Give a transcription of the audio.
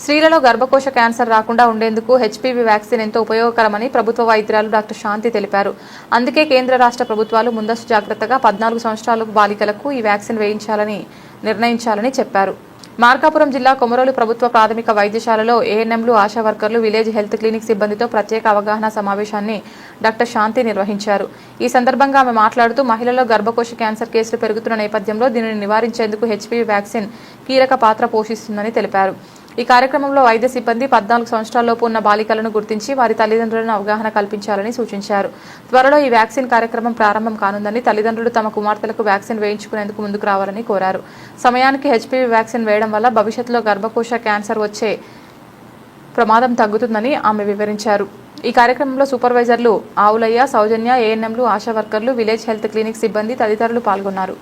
స్త్రీలలో గర్భకోశ క్యాన్సర్ రాకుండా ఉండేందుకు హెచ్పివి వ్యాక్సిన్ ఎంతో ఉపయోగకరమని ప్రభుత్వ వైద్యురాలు డాక్టర్ శాంతి తెలిపారు. అందుకే కేంద్ర రాష్ట్ర ప్రభుత్వాలు ముందస్తు జాగ్రత్తగా 14 సంవత్సరాల బాలికలకు ఈ వ్యాక్సిన్ వేయించాలని నిర్ణయించాలని చెప్పారు. మార్కాపురం జిల్లా కొమరోలు ప్రభుత్వ ప్రాథమిక వైద్యశాలలో ఏఎన్ఎంలు, ఆశా వర్కర్లు, విలేజ్ హెల్త్ క్లినిక్ సిబ్బందితో ప్రత్యేక అవగాహన సమావేశాన్ని డాక్టర్ శాంతి నిర్వహించారు. ఈ సందర్భంగా ఆమె మాట్లాడుతూ మహిళల్లో గర్భకోశ క్యాన్సర్ కేసులు పెరుగుతున్న నేపథ్యంలో దీనిని నివారించేందుకు హెచ్పివి వ్యాక్సిన్ కీలక పాత్ర పోషిస్తుందని తెలిపారు. ఈ కార్యక్రమంలో వైద్య సిబ్బంది 14 సంవత్సరాలలోపు ఉన్న బాలికలను గుర్తించి వారి తల్లిదండ్రులను అవగాహన కల్పించాలని సూచించారు. త్వరలో ఈ వ్యాక్సిన్ కార్యక్రమం ప్రారంభం కానుందని, తల్లిదండ్రులు తమ కుమార్తెలకు వ్యాక్సిన్ వేయించుకునేందుకు ముందుకు రావాలని కోరారు. సమయానికి హెచ్పివి వ్యాక్సిన్ వేయడం వల్ల భవిష్యత్తులో గర్భకోశ క్యాన్సర్ వచ్చే ప్రమాదం తగ్గుతుందని ఆమె వివరించారు. ఈ కార్యక్రమంలో సూపర్వైజర్లు ఆవులయ్య, సౌజన్య, ఏఎన్ఎంలు, ఆశా వర్కర్లు, విలేజ్ హెల్త్ క్లినిక్ సిబ్బంది తదితరులు పాల్గొన్నారు.